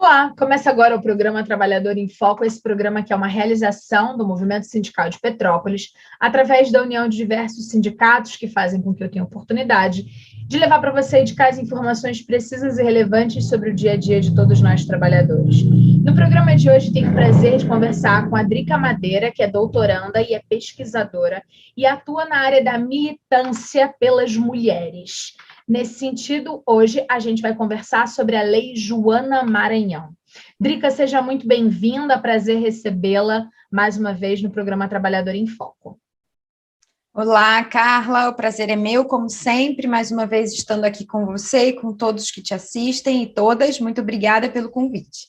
Olá, começa agora o programa Trabalhador em Foco, esse programa que é uma realização do Movimento Sindical de Petrópolis, através da união de diversos sindicatos que fazem com que eu tenha oportunidade de levar para você de casa informações precisas e relevantes sobre o dia a dia de todos nós trabalhadores. No programa de hoje tenho o prazer de conversar com a Drica Madeira, que é doutoranda e é pesquisadora e atua na área da militância pelas mulheres. Nesse sentido, hoje a gente vai conversar sobre a Lei Joana Maranhão. Drica, seja muito bem-vinda, prazer recebê-la mais uma vez no programa Trabalhador em Foco. Olá, Carla, o prazer é meu, como sempre, mais uma vez estando aqui com você e com todos que te assistem e todas, muito obrigada pelo convite.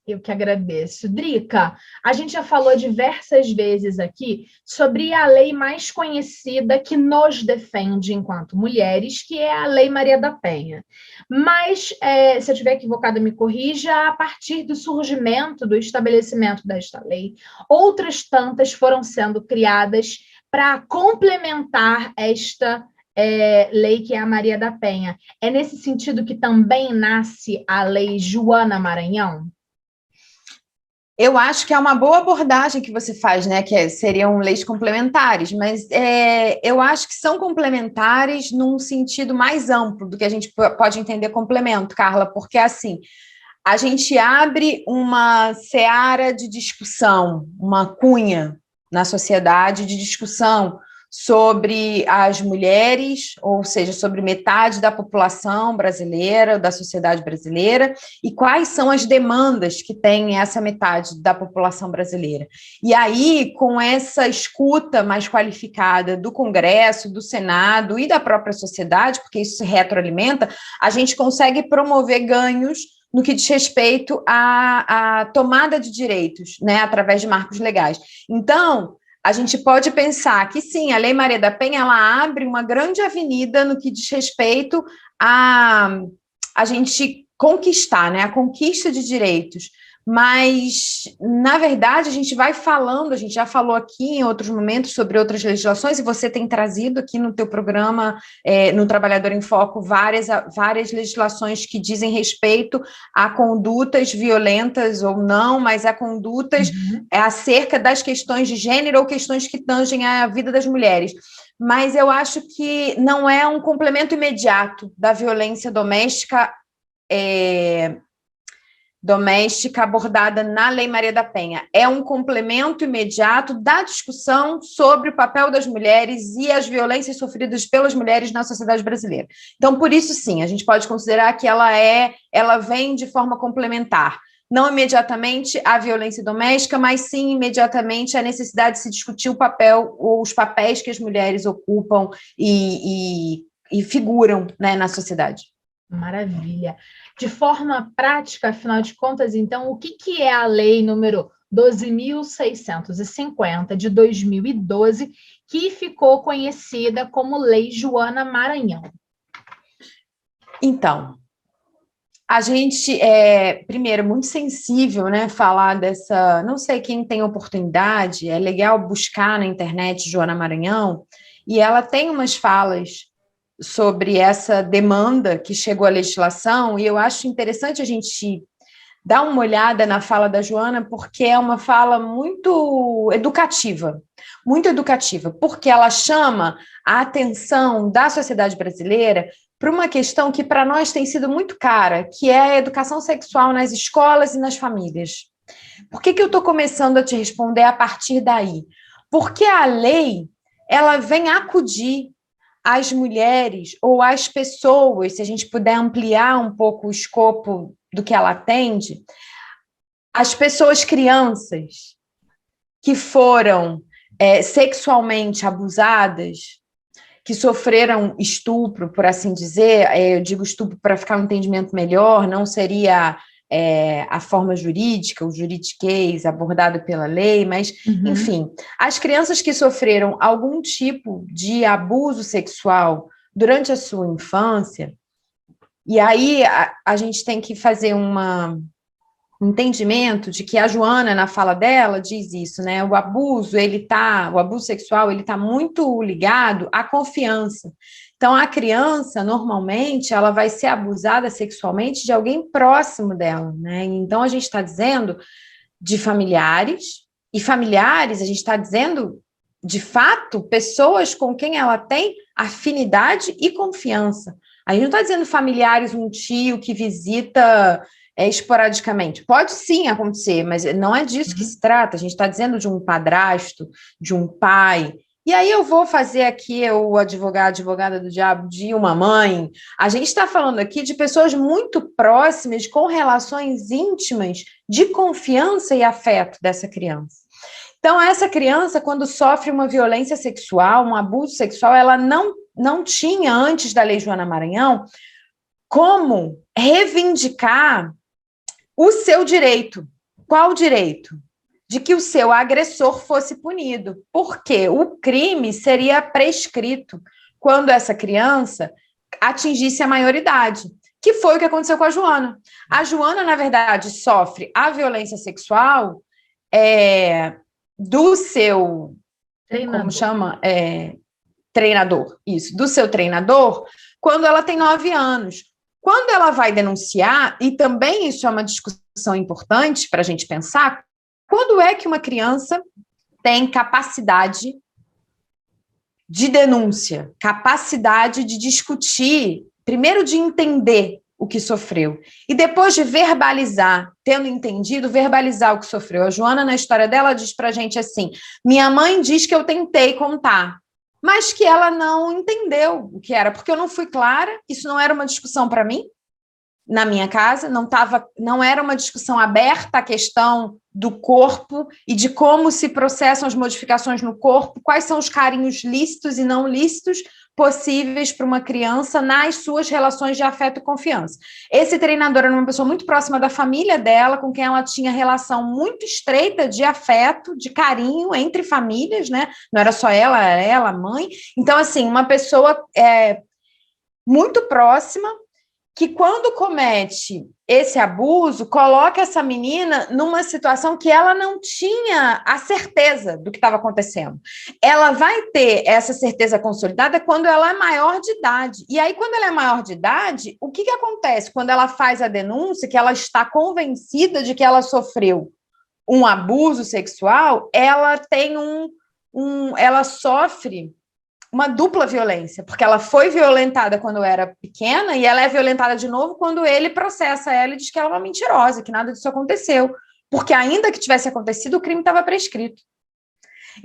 Eu que agradeço. Drica, a gente já falou diversas vezes aqui sobre a lei mais conhecida que nos defende enquanto mulheres, que é a Lei Maria da Penha. Mas, se eu estiver equivocada, me corrija, a partir do surgimento, do estabelecimento desta lei, outras tantas foram sendo criadas para complementar esta lei que é a Maria da Penha. É nesse sentido que também nasce a Lei Joana Maranhão? Eu acho que é uma boa abordagem que você faz, né? Seriam leis complementares, mas eu acho que são complementares num sentido mais amplo do que a gente pode entender complemento, Carla, porque assim, a gente abre uma seara de discussão, uma cunha na sociedade de discussão sobre as mulheres, ou seja, sobre metade da população brasileira, da sociedade brasileira, e quais são as demandas que tem essa metade da população brasileira. E aí, com essa escuta mais qualificada do Congresso, do Senado e da própria sociedade, porque isso se retroalimenta, a gente consegue promover ganhos no que diz respeito à tomada de direitos, né, através de marcos legais. Então, a gente pode pensar que, sim, a Lei Maria da Penha, ela abre uma grande avenida no que diz respeito a gente conquistar, né, a conquista de direitos. Mas, na verdade, a gente vai falando, a gente já falou aqui em outros momentos sobre outras legislações, e você tem trazido aqui no teu programa, no Trabalhador em Foco, várias legislações que dizem respeito a condutas violentas ou não, mas a condutas acerca das questões de gênero ou questões que tangem a vida das mulheres. Mas eu acho que não é um complemento imediato da violência doméstica abordada na Lei Maria da Penha. É um complemento imediato da discussão sobre o papel das mulheres e as violências sofridas pelas mulheres na sociedade brasileira. Então, por isso, sim, a gente pode considerar que ela vem de forma complementar. Não imediatamente a violência doméstica, mas sim imediatamente a necessidade de se discutir o papel ou os papéis que as mulheres ocupam e figuram, né, na sociedade. Maravilha. De forma prática, afinal de contas, então, o que é a lei número 12.650 de 2012, que ficou conhecida como Lei Joana Maranhão? Então, a gente primeiro, muito sensível, né, falar dessa, não sei quem tem oportunidade, é legal buscar na internet Joana Maranhão, e ela tem umas falas sobre essa demanda que chegou à legislação, e eu acho interessante a gente dar uma olhada na fala da Joana, porque é uma fala muito educativa, porque ela chama a atenção da sociedade brasileira para uma questão que para nós tem sido muito cara, que é a educação sexual nas escolas e nas famílias. Por que eu estou começando a te responder a partir daí? Porque a lei, ela vem acudir as mulheres ou as pessoas, se a gente puder ampliar um pouco o escopo do que ela atende, as pessoas crianças que foram sexualmente abusadas, que sofreram estupro, por assim dizer, eu digo estupro para ficar um entendimento melhor, não seria a forma jurídica, o juridiquês abordado pela lei, mas, enfim, as crianças que sofreram algum tipo de abuso sexual durante a sua infância, e aí a gente tem que fazer um entendimento de que a Joana, na fala dela, diz isso, né? O abuso sexual, ele está muito ligado à confiança Então, a criança, normalmente, ela vai ser abusada sexualmente de alguém próximo dela, né? Então, a gente está dizendo de familiares, e familiares, a gente está dizendo, de fato, pessoas com quem ela tem afinidade e confiança. A gente não está dizendo familiares, um tio que visita esporadicamente. Pode sim acontecer, mas não é disso que se trata. A gente está dizendo de um padrasto, de um pai. E aí eu vou fazer aqui o advogada do diabo de uma mãe. A gente está falando aqui de pessoas muito próximas, com relações íntimas, de confiança e afeto dessa criança. Então, essa criança, quando sofre uma violência sexual, um abuso sexual, ela não tinha, antes da Lei Joana Maranhão, como reivindicar o seu direito. Qual direito? De que o seu agressor fosse punido. Porque o crime seria prescrito quando essa criança atingisse a maioridade, que foi o que aconteceu com a Joana. A Joana, na verdade, sofre a violência sexual do seu... Treinador. Como chama? Treinador. Isso, do seu treinador, quando ela tem 9 anos. Quando ela vai denunciar, e também isso é uma discussão importante para a gente pensar, quando é que uma criança tem capacidade de denúncia, capacidade de discutir, primeiro de entender o que sofreu, e depois de verbalizar, tendo entendido, verbalizar o que sofreu. A Joana, na história dela, diz pra gente assim: minha mãe diz que eu tentei contar, mas que ela não entendeu o que era, porque eu não fui clara, isso não era uma discussão para mim, na minha casa, não era uma discussão aberta a questão do corpo e de como se processam as modificações no corpo, quais são os carinhos lícitos e não lícitos possíveis para uma criança nas suas relações de afeto e confiança. Esse treinador era uma pessoa muito próxima da família dela, com quem ela tinha relação muito estreita de afeto, de carinho entre famílias, né? Não era só ela, era ela, a mãe. Então, assim, uma pessoa muito próxima, que quando comete esse abuso, coloca essa menina numa situação que ela não tinha a certeza do que estava acontecendo. Ela vai ter essa certeza consolidada quando ela é maior de idade. E aí, quando ela é maior de idade, o que acontece? Quando ela faz a denúncia, que ela está convencida de que ela sofreu um abuso sexual, ela tem ela sofre uma dupla violência, porque ela foi violentada quando era pequena e ela é violentada de novo quando ele processa ela e diz que ela é uma mentirosa, que nada disso aconteceu, porque ainda que tivesse acontecido, o crime estava prescrito.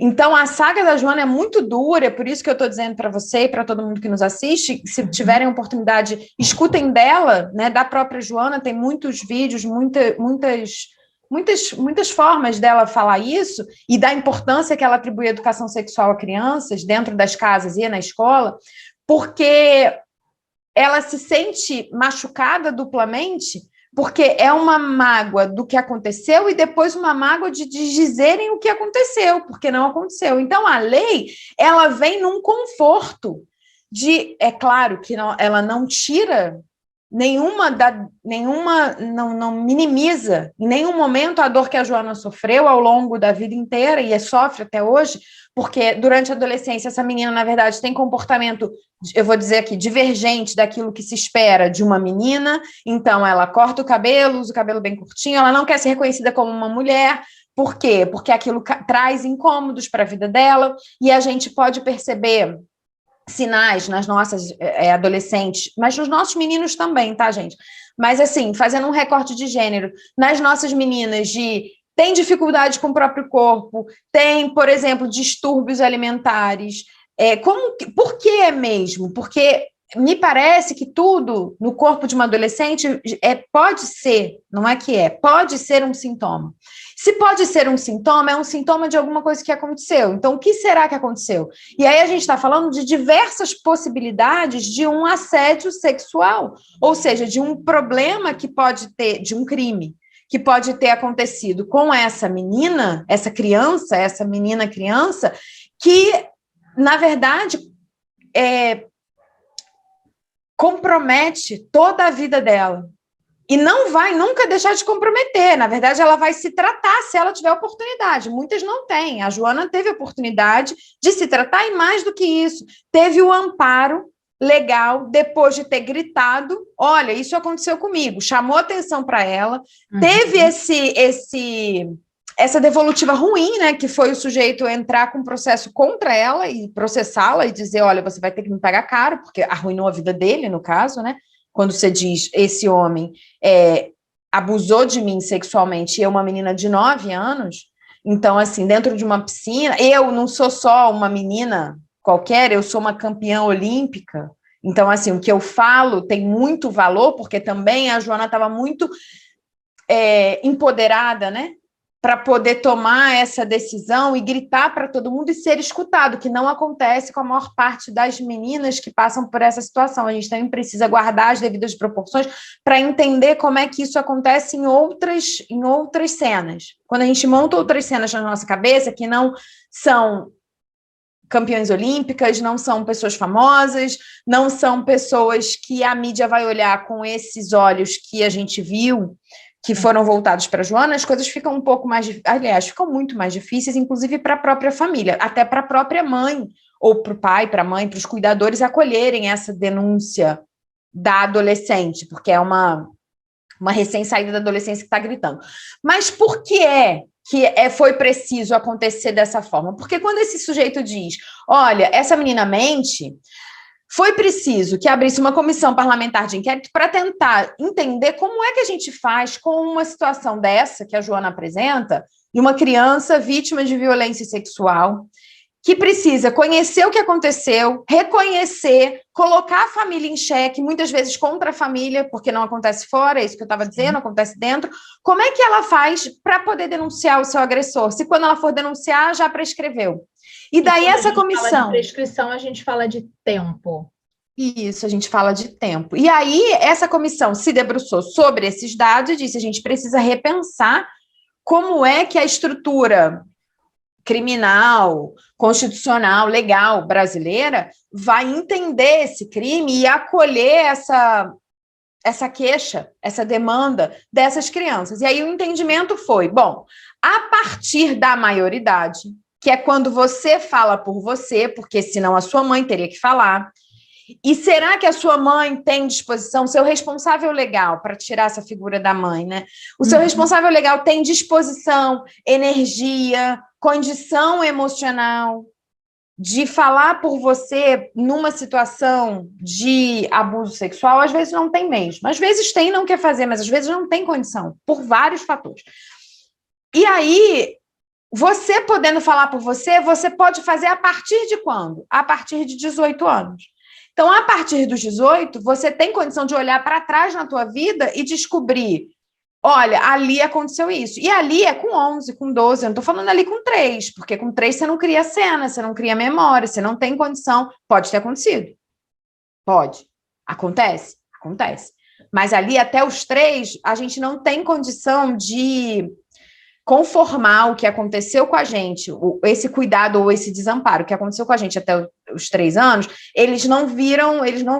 Então, a saga da Joana é muito dura, é por isso que eu estou dizendo para você e para todo mundo que nos assiste, se tiverem oportunidade, escutem dela, né, da própria Joana, tem muitos vídeos, muitas formas dela falar isso e da importância que ela atribui à educação sexual a crianças dentro das casas e na escola, porque ela se sente machucada duplamente, porque é uma mágoa do que aconteceu e depois uma mágoa de dizerem o que aconteceu, porque não aconteceu. Então, a lei, ela vem num conforto é claro que ela não tira não minimiza em nenhum momento a dor que a Joana sofreu ao longo da vida inteira e sofre até hoje, porque durante a adolescência essa menina, na verdade, tem comportamento, eu vou dizer aqui, divergente daquilo que se espera de uma menina. Então ela corta o cabelo, usa o cabelo bem curtinho, ela não quer ser reconhecida como uma mulher. Por quê? Porque aquilo traz incômodos para a vida dela, e a gente pode perceber sinais nas nossas adolescentes, mas nos nossos meninos também, tá, gente? Mas, assim, fazendo um recorte de gênero, nas nossas meninas tem dificuldade com o próprio corpo, tem, por exemplo, distúrbios alimentares. Por que mesmo? Porque me parece que tudo no corpo de uma adolescente pode ser, não é que pode ser um sintoma. Se pode ser um sintoma, é um sintoma de alguma coisa que aconteceu. Então, o que será que aconteceu? E aí a gente está falando de diversas possibilidades de um assédio sexual, ou seja, de um problema que pode ter, de um crime, que pode ter acontecido com essa menina, essa criança, essa menina criança, que, na verdade, compromete toda a vida dela. E não vai nunca deixar de comprometer. Na verdade, ela vai se tratar se ela tiver oportunidade. Muitas não têm. A Joana teve a oportunidade de se tratar e, mais do que isso, teve o amparo legal, depois de ter gritado, olha, isso aconteceu comigo, chamou atenção para ela, teve essa devolutiva ruim, né, que foi o sujeito entrar com um processo contra ela e processá-la e dizer, olha, você vai ter que me pagar caro, porque arruinou a vida dele, no caso, né, quando você diz, esse homem abusou de mim sexualmente, e eu uma menina de 9 anos, então, assim, dentro de uma piscina, eu não sou só uma menina qualquer, eu sou uma campeã olímpica, então, assim, o que eu falo tem muito valor, porque também a Joana estava muito empoderada, né, para poder tomar essa decisão e gritar para todo mundo e ser escutado, que não acontece com a maior parte das meninas que passam por essa situação. A gente também precisa guardar as devidas proporções para entender como é que isso acontece em outras cenas. Quando a gente monta outras cenas na nossa cabeça, que não são campeões olímpicas, não são pessoas famosas, não são pessoas que a mídia vai olhar com esses olhos que a gente viu, que foram voltados para a Joana, as coisas ficam um pouco mais, aliás, ficam muito mais difíceis, inclusive para a própria família, até para a própria mãe, ou para o pai, para a mãe, para os cuidadores acolherem essa denúncia da adolescente, porque é uma recém-saída da adolescência que está gritando. Mas por que foi preciso acontecer dessa forma? Porque quando esse sujeito diz, olha, essa menina mente, foi preciso que abrisse uma comissão parlamentar de inquérito para tentar entender como é que a gente faz com uma situação dessa que a Joana apresenta, de uma criança vítima de violência sexual, que precisa conhecer o que aconteceu, reconhecer, colocar a família em xeque, muitas vezes contra a família, porque não acontece fora, é isso que eu estava dizendo, acontece dentro. Como é que ela faz para poder denunciar o seu agressor? Se quando ela for denunciar, já prescreveu. E daí essa comissão... Quando a gente fala de prescrição, a gente fala de tempo. Isso, a gente fala de tempo. E aí, essa comissão se debruçou sobre esses dados e disse, a gente precisa repensar como é que a estrutura criminal, constitucional, legal brasileira vai entender esse crime e acolher essa queixa, essa demanda dessas crianças. E aí o entendimento foi, bom, a partir da maioridade, que é quando você fala por você, porque senão a sua mãe teria que falar. E será que a sua mãe tem disposição, seu responsável legal, para tirar essa figura da mãe, né? O seu responsável legal tem disposição, energia, condição emocional de falar por você numa situação de abuso sexual? Às vezes não tem mesmo. Às vezes tem e não quer fazer, mas às vezes não tem condição, por vários fatores. E aí, você podendo falar por você, você pode fazer a partir de quando? A partir de 18 anos. Então, a partir dos 18, você tem condição de olhar para trás na tua vida e descobrir, olha, ali aconteceu isso. E ali é com 11, com 12, eu não estou falando ali com 3, porque com 3 você não cria cena, você não cria memória, você não tem condição. Pode ter acontecido. Pode. Acontece? Acontece. Mas ali, até os 3, a gente não tem condição de conformar o que aconteceu com a gente, esse cuidado ou esse desamparo que aconteceu com a gente até os 3 anos, eles não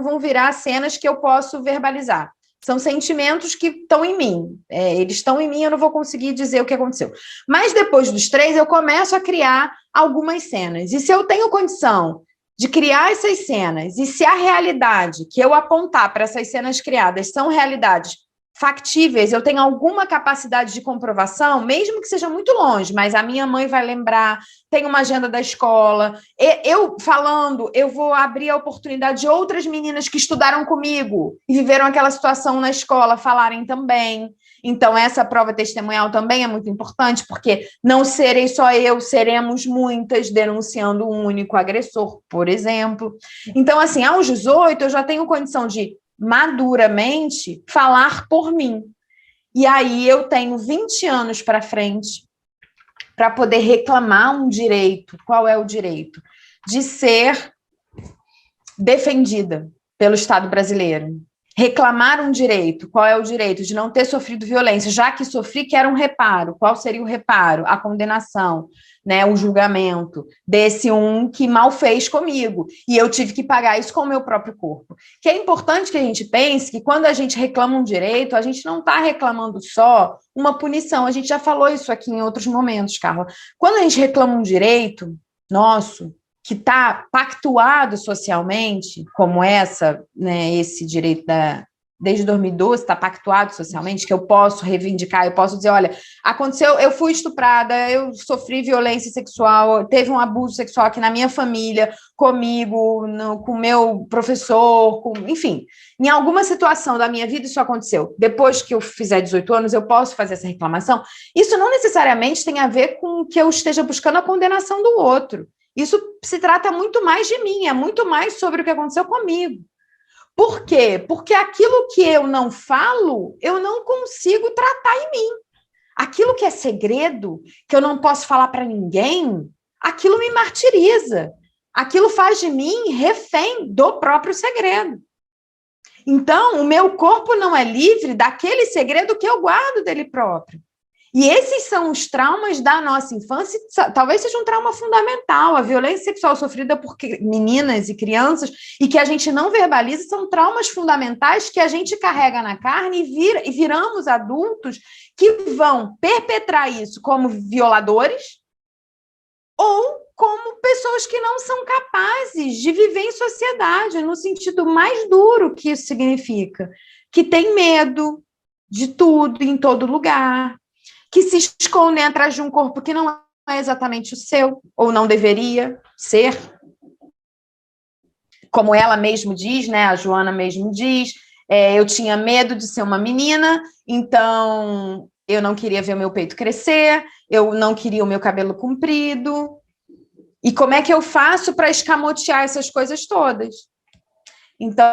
vão virar cenas que eu posso verbalizar. São sentimentos que estão em mim. Eles estão em mim, eu não vou conseguir dizer o que aconteceu. Mas depois dos 3, eu começo a criar algumas cenas. E se eu tenho condição de criar essas cenas, e se a realidade que eu apontar para essas cenas criadas são realidades factíveis, eu tenho alguma capacidade de comprovação, mesmo que seja muito longe, mas a minha mãe vai lembrar, tem uma agenda da escola, eu falando, eu vou abrir a oportunidade de outras meninas que estudaram comigo e viveram aquela situação na escola falarem também. Então, essa prova testemunhal também é muito importante, porque não serei só eu, seremos muitas denunciando um único agressor, por exemplo. Então, assim, aos 18, eu já tenho condição de maduramente falar por mim. E aí eu tenho 20 anos para frente para poder reclamar um direito. Qual é o direito? De ser defendida pelo Estado brasileiro. Reclamar um direito. Qual é o direito? De não ter sofrido violência. Já que sofri, quero um reparo. Qual seria o reparo? A condenação, né, o julgamento desse que mal fez comigo. E eu tive que pagar isso com o meu próprio corpo. Que é importante que a gente pense que quando a gente reclama um direito, a gente não está reclamando só uma punição. A gente já falou isso aqui em outros momentos, Carla. Quando a gente reclama um direito nosso, que está pactuado socialmente, como essa, né, esse direito desde 2012 está pactuado socialmente, que eu posso reivindicar, eu posso dizer, olha, aconteceu, eu fui estuprada, eu sofri violência sexual, teve um abuso sexual aqui na minha família, comigo, com meu professor, enfim, em alguma situação da minha vida isso aconteceu. Depois que eu fizer 18 anos, eu posso fazer essa reclamação. Isso não necessariamente tem a ver com que eu esteja buscando a condenação do outro. Isso se trata muito mais de mim, é muito mais sobre o que aconteceu comigo. Por quê? Porque aquilo que eu não falo, eu não consigo tratar em mim. Aquilo que é segredo, que eu não posso falar para ninguém, aquilo me martiriza. Aquilo faz de mim refém do próprio segredo. Então, o meu corpo não é livre daquele segredo que eu guardo dele próprio. E esses são os traumas da nossa infância, talvez seja um trauma fundamental. A violência sexual sofrida por meninas e crianças e que a gente não verbaliza são traumas fundamentais que a gente carrega na carne e viramos adultos que vão perpetrar isso como violadores ou como pessoas que não são capazes de viver em sociedade, no sentido mais duro que isso significa, que tem medo de tudo, em todo lugar, que se escondem atrás de um corpo que não é exatamente o seu, ou não deveria ser. Como ela mesmo diz, né? A Joana mesmo diz, eu tinha medo de ser uma menina, então eu não queria ver o meu peito crescer, eu não queria o meu cabelo comprido. E como é que eu faço para escamotear essas coisas todas? Então,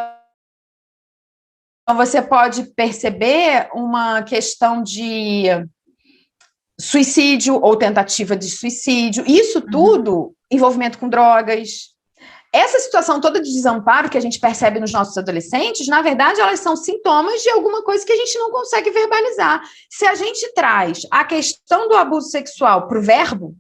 você pode perceber uma questão de suicídio ou tentativa de suicídio, isso tudo, envolvimento com drogas. Essa situação toda de desamparo que a gente percebe nos nossos adolescentes, na verdade, elas são sintomas de alguma coisa que a gente não consegue verbalizar. Se a gente traz a questão do abuso sexual para o verbo,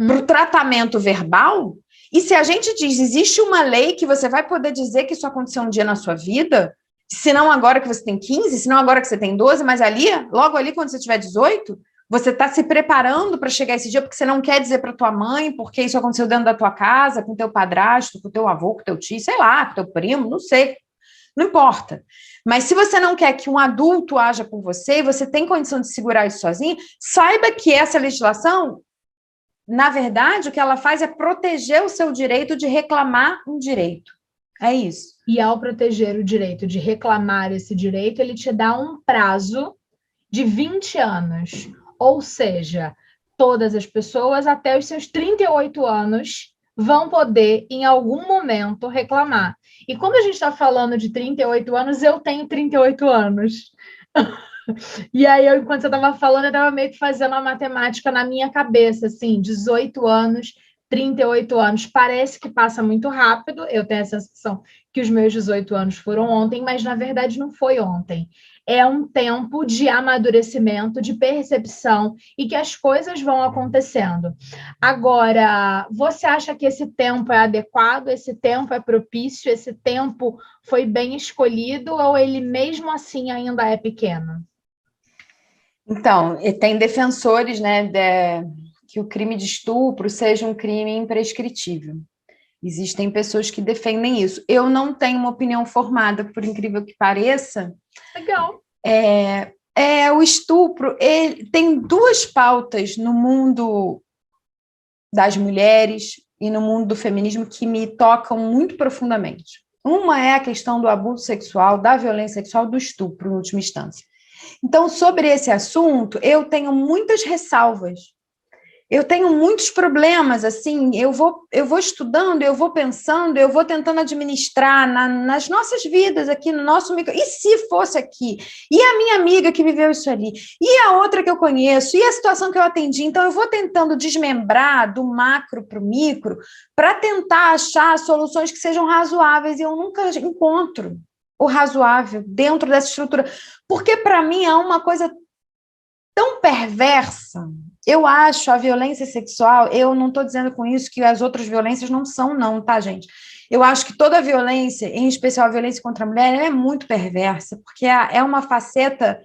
para o tratamento verbal, e se a gente diz, existe uma lei que você vai poder dizer que isso aconteceu um dia na sua vida, se não agora que você tem 15, se não agora que você tem 12, mas ali, logo ali quando você tiver 18, você está se preparando para chegar esse dia porque você não quer dizer para tua mãe, porque isso aconteceu dentro da tua casa, com teu padrasto, com teu avô, com teu tio, sei lá, com teu primo, não sei, não importa. Mas se você não quer que um adulto haja por você e você tem condição de segurar isso sozinho, saiba que essa legislação, na verdade, o que ela faz é proteger o seu direito de reclamar um direito. É isso. E ao proteger o direito de reclamar esse direito, ele te dá um prazo de 20 anos. Ou seja, todas as pessoas até os seus 38 anos vão poder, em algum momento, reclamar. E quando a gente está falando de 38 anos, eu tenho 38 anos. E aí, enquanto você estava falando, eu estava meio que fazendo a matemática na minha cabeça, assim, 18 anos, 38 anos. Parece que passa muito rápido, eu tenho a sensação que os meus 18 anos foram ontem, mas na verdade não foi ontem. É um tempo de amadurecimento, de percepção e que as coisas vão acontecendo. Agora, você acha que esse tempo é adequado, esse tempo é propício, esse tempo foi bem escolhido ou ele mesmo assim ainda é pequeno? Então, tem defensores, né, que o crime de estupro seja um crime imprescritível. Existem pessoas que defendem isso. Eu não tenho uma opinião formada, por incrível que pareça. Legal. O estupro, ele tem duas pautas no mundo das mulheres e no mundo do feminismo que me tocam muito profundamente. Uma é a questão do abuso sexual, da violência sexual, do estupro, em última instância. Então, sobre esse assunto, eu tenho muitas ressalvas. Eu tenho muitos problemas, assim, eu vou estudando, eu vou pensando, eu vou tentando administrar nas nossas vidas aqui, no nosso micro. E se fosse aqui? E a minha amiga que viveu isso ali? E a outra que eu conheço? E a situação que eu atendi? Então, eu vou tentando desmembrar do macro para o micro para tentar achar soluções que sejam razoáveis, e eu nunca encontro o razoável dentro dessa estrutura. Porque, para mim, é uma coisa tão perversa. Eu acho a violência sexual, eu não estou dizendo com isso que as outras violências não são, não, tá, gente? Eu acho que toda violência, em especial a violência contra a mulher, é muito perversa, porque é uma faceta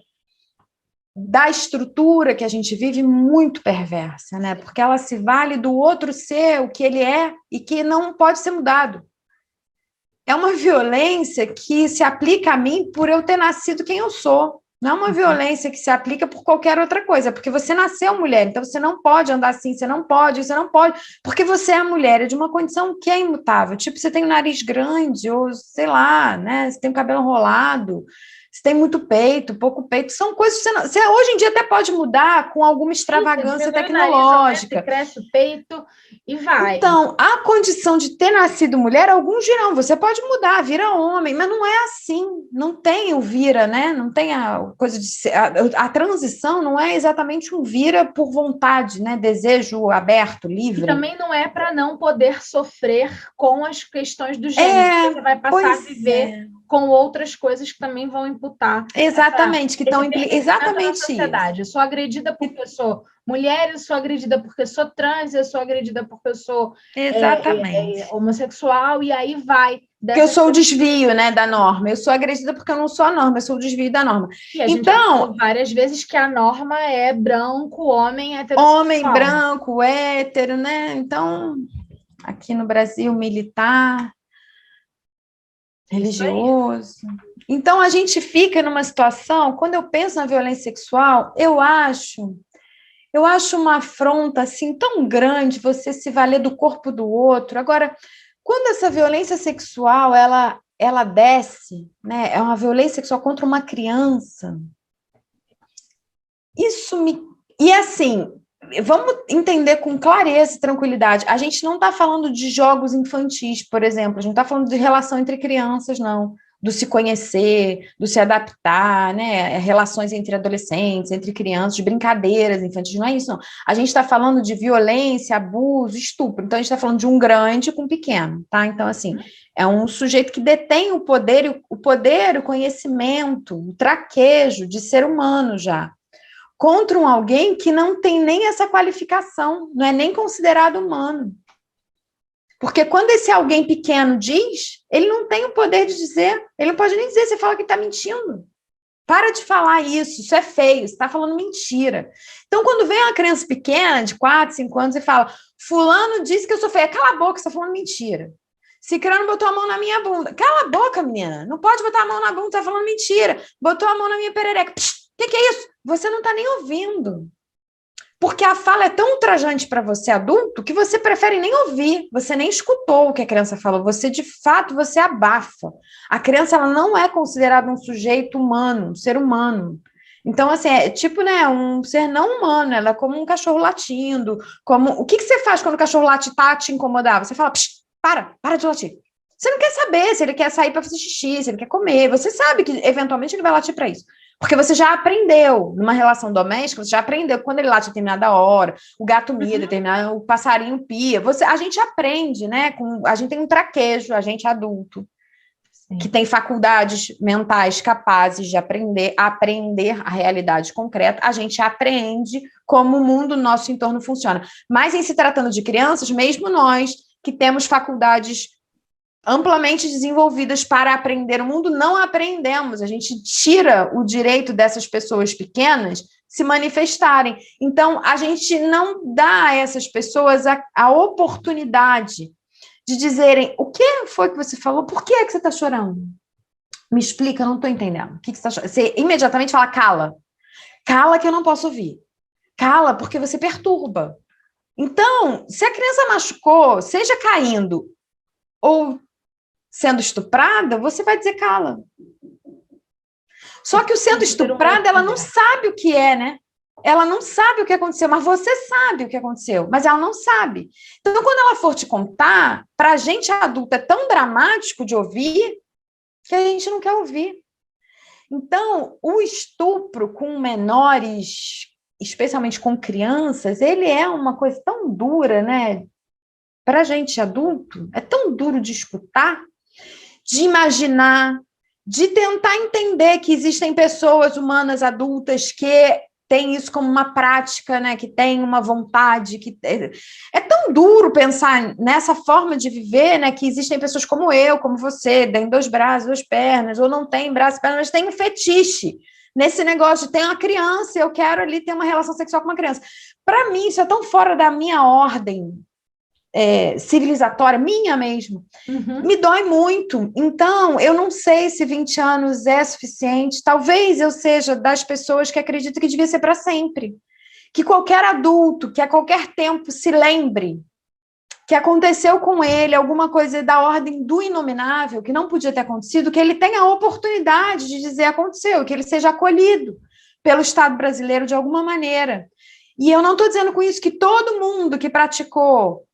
da estrutura que a gente vive muito perversa, né? Porque ela se vale do outro ser o que ele é e que não pode ser mudado. É uma violência que se aplica a mim por eu ter nascido quem eu sou. Não é uma violência que se aplica por qualquer outra coisa, porque você nasceu mulher, então você não pode andar assim, você não pode, porque você é mulher, é de uma condição que é imutável. Tipo, você tem o nariz grande, ou sei lá, né? Você tem o cabelo enrolado, você tem muito peito, pouco peito, são coisas que você hoje em dia até pode mudar com alguma extravagância tecnológica. Nariz, cresce o peito e vai. Então, a condição de ter nascido mulher, alguns dirão, você pode mudar, vira homem, mas não é assim, não tem o vira, né? Não tem a coisa de ser, a transição não é exatamente um vira por vontade, né? Desejo aberto, livre. E também não é para não poder sofrer com as questões do gênero, você vai passar a viver com outras coisas que também vão imputar. Exatamente, que estão exatamente na sociedade. isso. Eu sou agredida porque eu sou mulher, eu sou agredida porque eu sou trans, eu sou agredida porque eu sou homossexual, e aí vai. Porque eu sou o desvio, né, da norma. Eu sou agredida porque eu não sou a norma, eu sou o desvio da norma. E a gente já falou várias vezes que a norma é branco, homem, heterossexual. Homem, branco, hétero, né? Então, aqui no Brasil, militar, religioso. Então, a gente fica numa situação, quando eu penso na violência sexual, eu acho uma afronta, assim, tão grande você se valer do corpo do outro. Agora, quando essa violência sexual, ela desce, né? É uma violência sexual contra uma criança. E assim, vamos entender com clareza e tranquilidade. A gente não está falando de jogos infantis, por exemplo. A gente não está falando de relação entre crianças, não. Do se conhecer, do se adaptar, né? Relações entre adolescentes, entre crianças, de brincadeiras infantis, não é isso, não. A gente está falando de violência, abuso, estupro. Então, a gente está falando de um grande com um pequeno, tá? Então, assim, é um sujeito que detém o poder, o conhecimento, o traquejo de ser humano já, contra alguém que não tem nem essa qualificação, não é nem considerado humano. Porque quando esse alguém pequeno diz, ele não tem o poder de dizer, ele não pode nem dizer, você fala que está mentindo. Para de falar isso é feio, você está falando mentira. Então, quando vem uma criança pequena, de 4, 5 anos, e fala, fulano disse que eu sou feia, cala a boca, você está falando mentira. Cicrano botou a mão na minha bunda. Cala a boca, menina, não pode botar a mão na bunda, você está falando mentira. Botou a mão na minha perereca. O que é isso? Você não está nem ouvindo. Porque a fala é tão ultrajante para você, adulto, que você prefere nem ouvir, você nem escutou o que a criança falou, você, de fato, você abafa. A criança, ela não é considerada um sujeito humano, um ser humano. Então, assim, é tipo, né, um ser não humano, ela é como um cachorro latindo, como... O que você faz quando o cachorro late tá te incomodar? Você fala, para de latir. Você não quer saber se ele quer sair para fazer xixi, se ele quer comer, você sabe que, eventualmente, ele vai latir para isso. Porque você já aprendeu, numa relação doméstica, você já aprendeu que quando ele late a determinada hora, o gato mia, o passarinho pia. A gente aprende, né? A gente tem um traquejo, a gente adulto, que tem faculdades mentais capazes de aprender a realidade concreta, a gente aprende como o mundo no nosso entorno funciona. Mas em se tratando de crianças, mesmo nós que temos faculdades amplamente desenvolvidas para aprender o mundo, não aprendemos, a gente tira o direito dessas pessoas pequenas se manifestarem. Então, a gente não dá a essas pessoas a oportunidade de dizerem, o que foi que você falou? Por que é que você está chorando? Me explica, eu não estou entendendo. O que você está chorando? Você imediatamente fala, cala. Cala que eu não posso ouvir. Cala porque você perturba. Então, se a criança machucou, seja caindo ou sendo estuprada, você vai dizer cala. Só que o sendo estuprada, ela não sabe o que é, né? Ela não sabe o que aconteceu, mas você sabe o que aconteceu, mas ela não sabe. Então, quando ela for te contar, para a gente adulta é tão dramático de ouvir que a gente não quer ouvir. Então, o estupro com menores, especialmente com crianças, ele é uma coisa tão dura, né? Para a gente adulto, é tão duro de escutar, de imaginar, de tentar entender que existem pessoas humanas adultas que têm isso como uma prática, né? Que têm uma vontade, que é tão duro pensar nessa forma de viver, né? Que existem pessoas como eu, como você, tem 2 braços, 2 pernas, ou não tem braço e perna, mas tem um fetiche nesse negócio de ter uma criança, eu quero ali ter uma relação sexual com uma criança. Para mim, isso é tão fora da minha ordem civilizatória, minha mesmo, me dói muito. Então, eu não sei se 20 anos é suficiente. Talvez eu seja das pessoas que acreditam que devia ser para sempre. Que qualquer adulto, que a qualquer tempo se lembre que aconteceu com ele alguma coisa da ordem do inominável, que não podia ter acontecido, que ele tenha a oportunidade de dizer aconteceu, que ele seja acolhido pelo Estado brasileiro de alguma maneira. E eu não estou dizendo com isso que todo mundo que praticou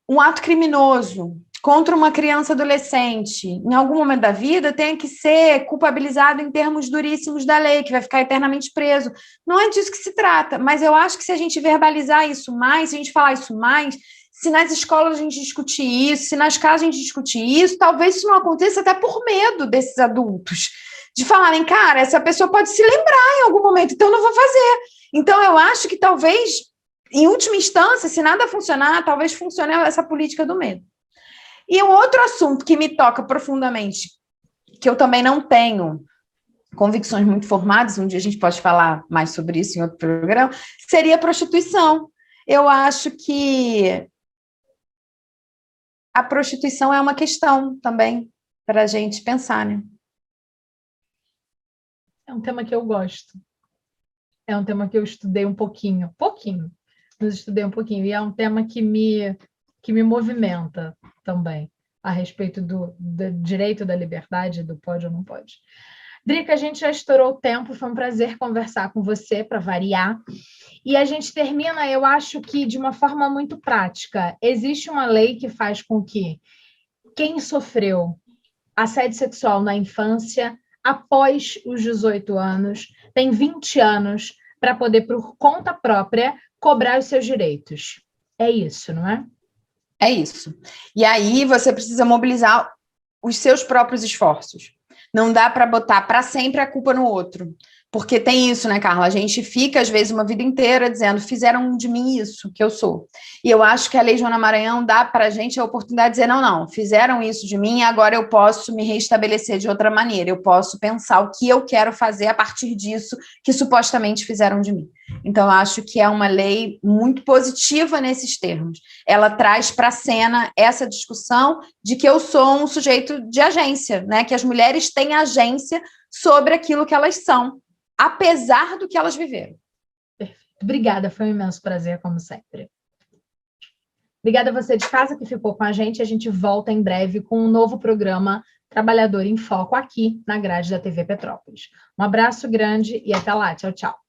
um ato criminoso contra uma criança e adolescente, em algum momento da vida, tenha que ser culpabilizado em termos duríssimos da lei, que vai ficar eternamente preso. Não é disso que se trata, mas eu acho que se a gente verbalizar isso mais, se a gente falar isso mais, se nas escolas a gente discutir isso, se nas casas a gente discutir isso, talvez isso não aconteça até por medo desses adultos, de falarem, cara, essa pessoa pode se lembrar em algum momento, então eu não vou fazer. Então eu acho que talvez, em última instância, se nada funcionar, talvez funcione essa política do medo. E um outro assunto que me toca profundamente, que eu também não tenho convicções muito formadas, um dia a gente pode falar mais sobre isso em outro programa, seria a prostituição. Eu acho que a prostituição é uma questão também para a gente pensar, né? É um tema que eu gosto. É um tema que eu estudei um pouquinho, mas estudei um pouquinho, e é um tema que me movimenta também, a respeito do direito da liberdade, do pode ou não pode. Drica, a gente já estourou o tempo, foi um prazer conversar com você, para variar, e a gente termina, eu acho que de uma forma muito prática. Existe uma lei que faz com que quem sofreu assédio sexual na infância, após os 18 anos, tem 20 anos para poder, por conta própria, cobrar os seus direitos. É isso, não é? É isso. E aí você precisa mobilizar os seus próprios esforços. Não dá para botar para sempre a culpa no outro. Porque tem isso, né, Carla? A gente fica, às vezes, uma vida inteira dizendo, fizeram de mim isso, que eu sou. E eu acho que a Lei Joana Maranhão dá para a gente a oportunidade de dizer, não, fizeram isso de mim, agora eu posso me reestabelecer de outra maneira, eu posso pensar o que eu quero fazer a partir disso que supostamente fizeram de mim. Então, eu acho que é uma lei muito positiva nesses termos. Ela traz para a cena essa discussão de que eu sou um sujeito de agência, né? Que as mulheres têm agência sobre aquilo que elas são, apesar do que elas viveram. Perfeito. Obrigada, foi um imenso prazer, como sempre. Obrigada a você de casa que ficou com a gente volta em breve com um novo programa Trabalhador em Foco aqui na grade da TV Petrópolis. Um abraço grande e até lá. Tchau, tchau.